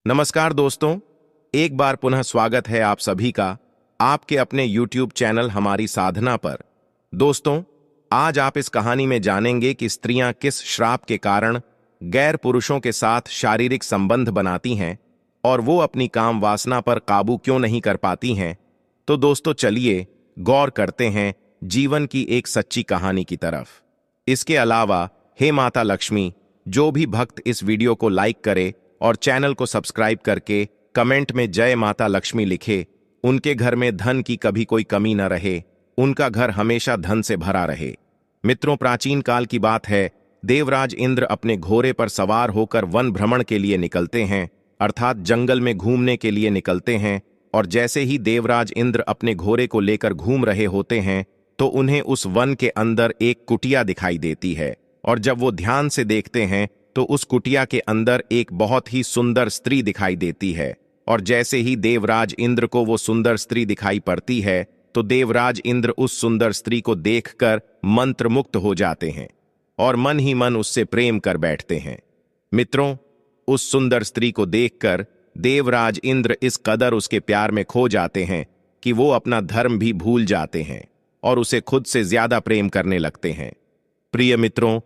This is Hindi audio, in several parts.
नमस्कार दोस्तों, एक बार पुनः स्वागत है आप सभी का आपके अपने YouTube चैनल हमारी साधना पर। दोस्तों, आज आप इस कहानी में जानेंगे कि स्त्रियां किस श्राप के कारण गैर पुरुषों के साथ शारीरिक संबंध बनाती हैं और वो अपनी काम वासना पर काबू क्यों नहीं कर पाती हैं। तो दोस्तों चलिए गौर करते हैं जीवन की एक सच्ची कहानी की तरफ। इसके अलावा हे माता लक्ष्मी, जो भी भक्त इस वीडियो को लाइक करे और चैनल को सब्सक्राइब करके कमेंट में जय माता लक्ष्मी लिखे, उनके घर में धन की कभी कोई कमी न रहे, उनका घर हमेशा धन से भरा रहे। मित्रों, प्राचीन काल की बात है। देवराज इंद्र अपने घोड़े पर सवार होकर वन भ्रमण के लिए निकलते हैं, अर्थात जंगल में घूमने के लिए निकलते हैं। और जैसे ही देवराज इंद्र अपने घोड़े को लेकर घूम रहे होते हैं तो उन्हें उस वन के अंदर एक कुटिया दिखाई देती है। और जब वो ध्यान से देखते हैं तो उस कुटिया के अंदर एक बहुत ही सुंदर स्त्री दिखाई देती है। और जैसे ही देवराज इंद्र को वो सुंदर स्त्री दिखाई पड़ती है तो देवराज इंद्र उस सुंदर स्त्री को देखकर मंत्रमुग्ध हो जाते हैं और मन ही मन उससे प्रेम कर बैठते हैं। मित्रों, उस सुंदर स्त्री को देखकर देवराज इंद्र इस कदर उसके प्यार में खो जाते हैं कि वो अपना धर्म भी भूल जाते हैं और उसे खुद से ज्यादा प्रेम करने लगते हैं। प्रिय मित्रों,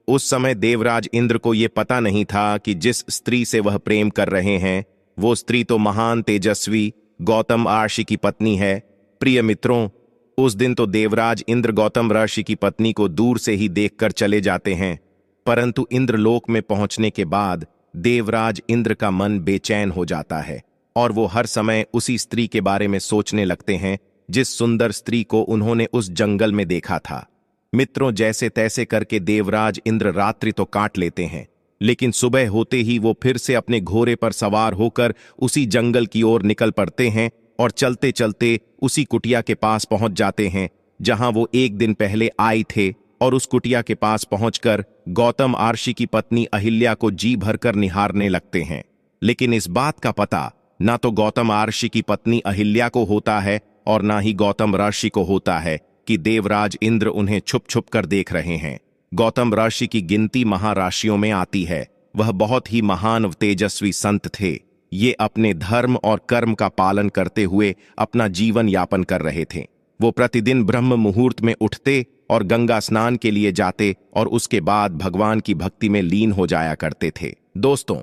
उस समय देवराज इंद्र को यह पता नहीं था कि जिस स्त्री से वह प्रेम कर रहे हैं वो स्त्री तो महान तेजस्वी गौतम ऋषि की पत्नी है। प्रिय मित्रों, उस दिन तो देवराज इंद्र गौतम ऋषि की पत्नी को दूर से ही देखकर चले जाते हैं, परंतु इंद्रलोक में पहुंचने के बाद देवराज इंद्र का मन बेचैन हो जाता है और वो हर समय उसी स्त्री के बारे में सोचने लगते हैं जिस सुंदर स्त्री को उन्होंने उस जंगल में देखा था। मित्रों, जैसे तैसे करके देवराज इंद्र रात्रि तो काट लेते हैं, लेकिन सुबह होते ही वो फिर से अपने घोड़े पर सवार होकर उसी जंगल की ओर निकल पड़ते हैं और चलते चलते उसी कुटिया के पास पहुंच जाते हैं जहां वो एक दिन पहले आए थे। और उस कुटिया के पास पहुंचकर गौतम ऋषि की पत्नी अहिल्या को जी भरकर निहारने लगते हैं। लेकिन इस बात का पता ना तो गौतम ऋषि की पत्नी अहिल्या को होता है और ना ही गौतम ऋषि को होता है कि देवराज इंद्र उन्हें छुप छुप कर देख रहे हैं। गौतम ऋषि की गिनती महाराशियों में आती है। वह बहुत ही महान व तेजस्वी संत थे। ये अपने धर्म और कर्म का पालन करते हुए अपना जीवन यापन कर रहे थे। वो प्रतिदिन ब्रह्म मुहूर्त में उठते और गंगा स्नान के लिए जाते और उसके बाद भगवान की भक्ति में लीन हो जाया करते थे। दोस्तों,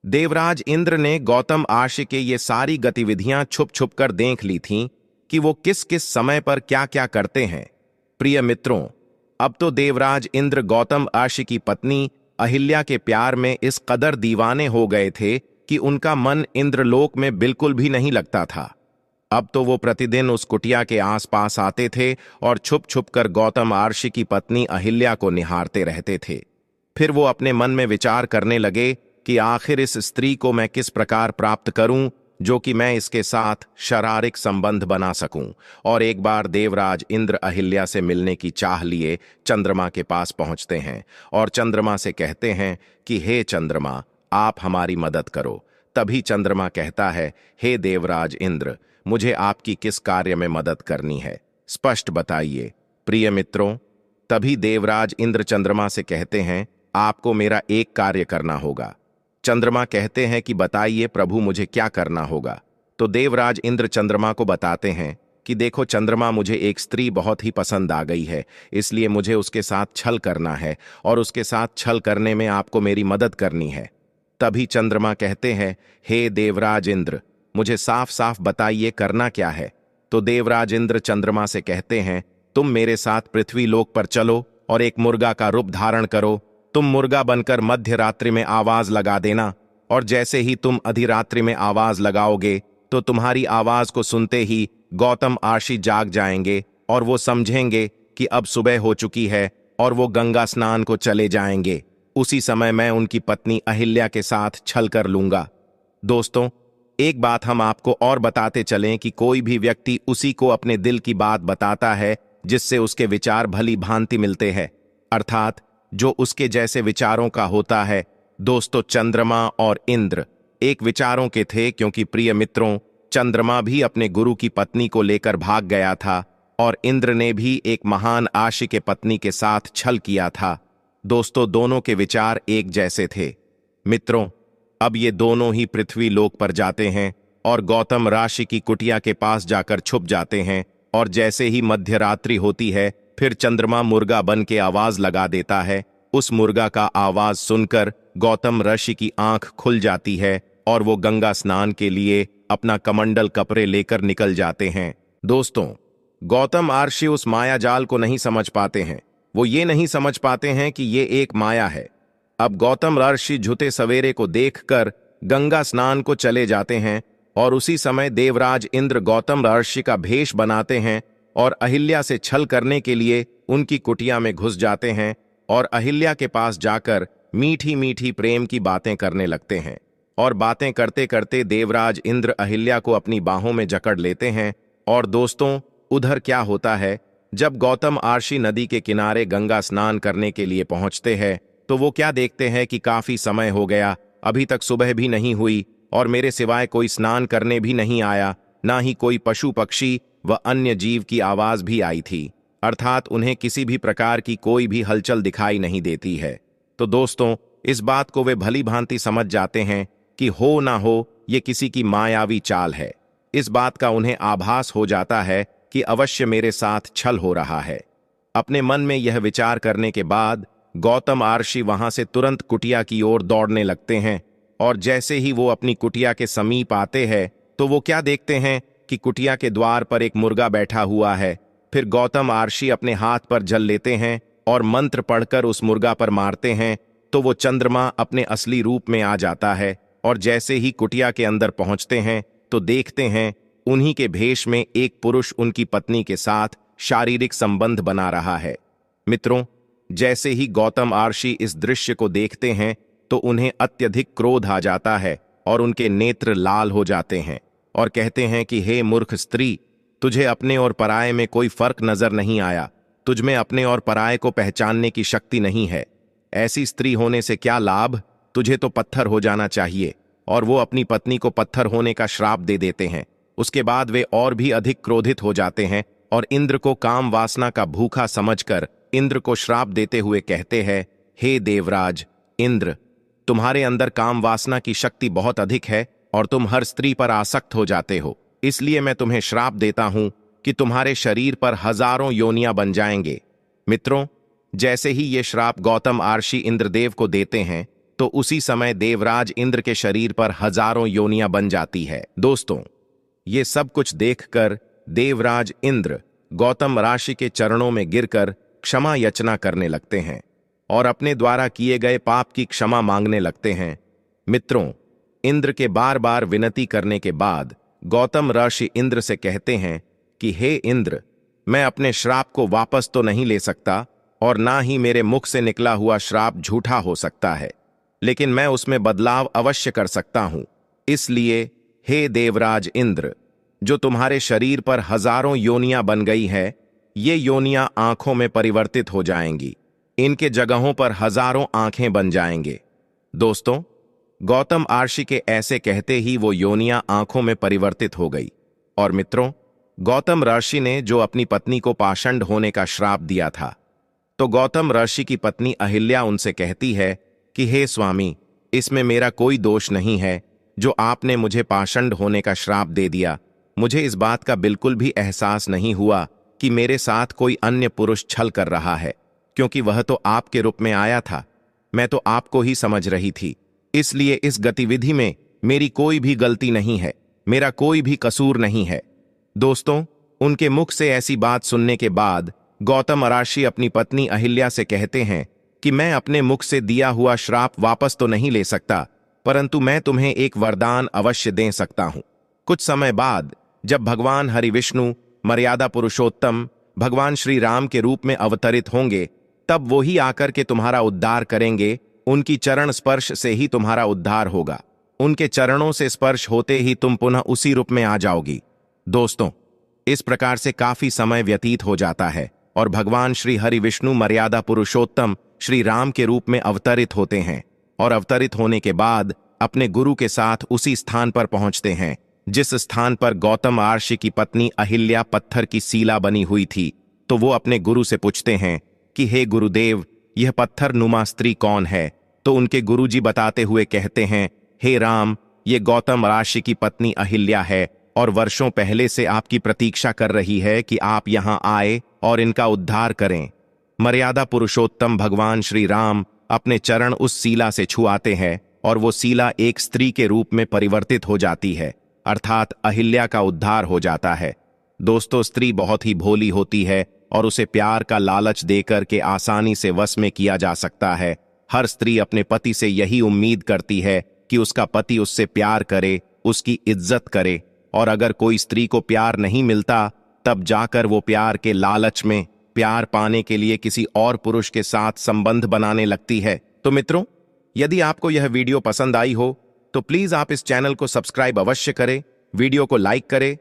देवराज इंद्र ने गौतम ऋषि के ये सारी गतिविधियां छुप छुप कर देख ली थीं कि वो किस किस समय पर क्या क्या करते हैं। प्रिय मित्रों, अब तो देवराज इंद्र गौतम ऋषि की पत्नी अहिल्या के प्यार में इस कदर दीवाने हो गए थे कि उनका मन इंद्रलोक में बिल्कुल भी नहीं लगता था। अब तो वो प्रतिदिन उस कुटिया के आसपास आते थे और छुप छुप कर गौतम ऋषि की पत्नी अहिल्या को निहारते रहते थे। फिर वो अपने मन में विचार करने लगे कि आखिर इस स्त्री को मैं किस प्रकार प्राप्त करूं जो कि मैं इसके साथ शारीरिक संबंध बना सकूं। और एक बार देवराज इंद्र अहिल्या से मिलने की चाह लिए चंद्रमा के पास पहुंचते हैं और चंद्रमा से कहते हैं कि हे चंद्रमा, आप हमारी मदद करो। तभी चंद्रमा कहता है, हे देवराज इंद्र, मुझे आपकी किस कार्य में मदद करनी है, स्पष्ट बताइए। प्रिय मित्रों, तभी देवराज इंद्र चंद्रमा से कहते हैं, आपको मेरा एक कार्य करना होगा। चंद्रमा कहते हैं कि बताइए प्रभु, मुझे क्या करना होगा। तो देवराज इंद्र चंद्रमा को बताते हैं कि देखो चंद्रमा, मुझे एक स्त्री बहुत ही पसंद आ गई है, इसलिए मुझे उसके साथ छल करना है और उसके साथ छल करने में आपको मेरी मदद करनी है। तभी चंद्रमा कहते हैं, हे देवराज इंद्र, मुझे साफ साफ बताइए करना क्या है। तो देवराज इंद्र चंद्रमा से कहते हैं, तुम मेरे साथ पृथ्वी लोक पर चलो और एक मुर्गा का रूप धारण करो। तुम मुर्गा बनकर मध्य रात्रि में आवाज लगा देना और जैसे ही तुम अधिरात्रि में आवाज लगाओगे तो तुम्हारी आवाज को सुनते ही गौतम ऋषि जाग जाएंगे और वो समझेंगे कि अब सुबह हो चुकी है और वो गंगा स्नान को चले जाएंगे। उसी समय मैं उनकी पत्नी अहिल्या के साथ छल कर लूंगा। दोस्तों, एक बात हम आपको और बताते चलें कि कोई भी व्यक्ति उसी को अपने दिल की बात बताता है जिससे उसके विचार भली भांति मिलते हैं, अर्थात जो उसके जैसे विचारों का होता है। दोस्तों, चंद्रमा और इंद्र एक विचारों के थे, क्योंकि प्रिय मित्रों, चंद्रमा भी अपने गुरु की पत्नी को लेकर भाग गया था और इंद्र ने भी एक महान ऋषि के पत्नी के साथ छल किया था। दोस्तों, दोनों के विचार एक जैसे थे। मित्रों, अब ये दोनों ही पृथ्वी लोक पर जाते हैं और गौतम ऋषि की कुटिया के पास जाकर छुप जाते हैं। और जैसे ही मध्यरात्रि होती है, फिर चंद्रमा मुर्गा बन के आवाज लगा देता है। उस मुर्गा का आवाज सुनकर गौतम ऋषि की आंख खुल जाती है और वो गंगा स्नान के लिए अपना कमंडल कपड़े लेकर निकल जाते हैं। दोस्तों, गौतम ऋषि उस माया जाल को नहीं समझ पाते हैं। वो ये नहीं समझ पाते हैं कि ये एक माया है। अब गौतम ऋषि झुते सवेरे को देखकर गंगा स्नान को चले जाते हैं और उसी समय देवराज इंद्र गौतम ऋषि का भेष बनाते हैं और अहिल्या से छल करने के लिए उनकी कुटिया में घुस जाते हैं और अहिल्या के पास जाकर मीठी मीठी प्रेम की बातें करने लगते हैं। और बातें करते करते देवराज इंद्र अहिल्या को अपनी बाहों में जकड़ लेते हैं। और दोस्तों, उधर क्या होता है, जब गौतम ऋषि नदी के किनारे गंगा स्नान करने के लिए पहुंचते हैं तो वो क्या देखते हैं कि काफी समय हो गया, अभी तक सुबह भी नहीं हुई और मेरे सिवाय कोई स्नान करने भी नहीं आया, ना ही कोई पशु पक्षी व अन्य जीव की आवाज भी आई थी, अर्थात उन्हें किसी भी प्रकार की कोई भी हलचल दिखाई नहीं देती है। तो दोस्तों, इस बात को वे भली भांति समझ जाते हैं कि हो ना हो ये किसी की मायावी चाल है। इस बात का उन्हें आभास हो जाता है कि अवश्य मेरे साथ छल हो रहा है। अपने मन में यह विचार करने के बाद गौतम ऋषि वहां से तुरंत कुटिया की ओर दौड़ने लगते हैं। और जैसे ही वो अपनी कुटिया के समीप आते हैं तो वो क्या देखते हैं कि कुटिया के द्वार पर एक मुर्गा बैठा हुआ है। फिर गौतम ऋषि अपने हाथ पर जल लेते हैं और मंत्र पढ़कर उस मुर्गा पर मारते हैं तो वो चंद्रमा अपने असली रूप में आ जाता है। और जैसे ही कुटिया के अंदर पहुंचते हैं तो देखते हैं उन्हीं के भेष में एक पुरुष उनकी पत्नी के साथ शारीरिक संबंध बना रहा है। मित्रों, जैसे ही गौतम ऋषि इस दृश्य को देखते हैं तो उन्हें अत्यधिक क्रोध आ जाता है और उनके नेत्र लाल हो जाते हैं और कहते हैं कि हे मूर्ख स्त्री, तुझे अपने और पराये में कोई फर्क नजर नहीं आया, तुझमें अपने और पराये को पहचानने की शक्ति नहीं है। ऐसी स्त्री होने से क्या लाभ, तुझे तो पत्थर हो जाना चाहिए। और वो अपनी पत्नी को पत्थर होने का श्राप दे देते हैं। उसके बाद वे और भी अधिक क्रोधित हो जाते हैं और इंद्र को काम वासना का भूखा समझकर इंद्र को श्राप देते हुए कहते हैं, हे देवराज इंद्र, तुम्हारे अंदर काम वासना की शक्ति बहुत अधिक है और तुम हर स्त्री पर आसक्त हो जाते हो। इसलिए मैं तुम्हें श्राप देता हूं कि तुम्हारे शरीर पर हजारों योनियां बन जाएंगे। मित्रों, जैसे ही ये श्राप गौतम ऋषि इंद्रदेव को देते हैं तो उसी समय देवराज इंद्र के शरीर पर हजारों योनियां बन जाती है। दोस्तों, ये सब कुछ देखकर देवराज इंद्र गौतम ऋषि के चरणों में गिरकर क्षमा याचना करने लगते हैं और अपने द्वारा किए गए पाप की क्षमा मांगने लगते हैं। मित्रों, इंद्र के बार बार विनती करने के बाद गौतम ऋषि इंद्र से कहते हैं कि हे इंद्र, मैं अपने श्राप को वापस तो नहीं ले सकता और ना ही मेरे मुख से निकला हुआ श्राप झूठा हो सकता है, लेकिन मैं उसमें बदलाव अवश्य कर सकता हूं। इसलिए हे देवराज इंद्र, जो तुम्हारे शरीर पर हजारों योनियां बन गई है, ये योनियां आंखों में परिवर्तित हो जाएंगी। इनके जगहों पर हजारों आंखें बन जाएंगे। दोस्तों, गौतम ऋषि के ऐसे कहते ही वो योनियां आंखों में परिवर्तित हो गई। और मित्रों, गौतम ऋषि ने जो अपनी पत्नी को पाषंड होने का श्राप दिया था, तो गौतम ऋषि की पत्नी अहिल्या उनसे कहती है कि हे स्वामी, इसमें मेरा कोई दोष नहीं है जो आपने मुझे पाषंड होने का श्राप दे दिया। मुझे इस बात का बिल्कुल भी एहसास नहीं हुआ कि मेरे साथ कोई अन्य पुरुष छल कर रहा है, क्योंकि वह तो आपके रूप में आया था। मैं तो आपको ही समझ रही थी, इसलिए इस गतिविधि में मेरी कोई भी गलती नहीं है, मेरा कोई भी कसूर नहीं है। दोस्तों, उनके मुख से ऐसी बात सुनने के बाद गौतम ऋषि अपनी पत्नी अहिल्या से कहते हैं कि मैं अपने मुख से दिया हुआ श्राप वापस तो नहीं ले सकता, परंतु मैं तुम्हें एक वरदान अवश्य दे सकता हूं। कुछ समय बाद जब भगवान हरि विष्णु मर्यादा पुरुषोत्तम भगवान श्री राम के रूप में अवतरित होंगे, तब वो ही आकर के तुम्हारा उद्धार करेंगे। उनकी चरण स्पर्श से ही तुम्हारा उद्धार होगा। उनके चरणों से स्पर्श होते ही तुम पुनः उसी रूप में आ जाओगी। दोस्तों, इस प्रकार से काफी समय व्यतीत हो जाता है और भगवान श्री हरि विष्णु मर्यादा पुरुषोत्तम श्री राम के रूप में अवतरित होते हैं और अवतरित होने के बाद अपने गुरु के साथ उसी स्थान पर पहुंचते हैं जिस स्थान पर गौतम ऋषि की पत्नी अहिल्या पत्थर की सीला बनी हुई थी। तो वो अपने गुरु से पूछते हैं कि हे गुरुदेव, यह पत्थर नुमा स्त्री कौन है? तो उनके गुरुजी बताते हुए कहते हैं, हे राम, ये गौतम ऋषि की पत्नी अहिल्या है और वर्षों पहले से आपकी प्रतीक्षा कर रही है कि आप यहां आए और इनका उद्धार करें। मर्यादा पुरुषोत्तम भगवान श्री राम अपने चरण उस सीला से छुआते हैं और वो सीला एक स्त्री के रूप में परिवर्तित हो जाती है, अर्थात अहिल्या का उद्धार हो जाता है। दोस्तों, स्त्री बहुत ही भोली होती है और उसे प्यार का लालच देकर के आसानी से वश में किया जा सकता है। हर स्त्री अपने पति से यही उम्मीद करती है कि उसका पति उससे प्यार करे, उसकी इज्जत करे, और अगर कोई स्त्री को प्यार नहीं मिलता तब जाकर वो प्यार के लालच में प्यार पाने के लिए किसी और पुरुष के साथ संबंध बनाने लगती है। तो मित्रों, यदि आपको यह वीडियो पसंद आई हो तो प्लीज आप इस चैनल को सब्सक्राइब अवश्य करें, वीडियो को लाइक करें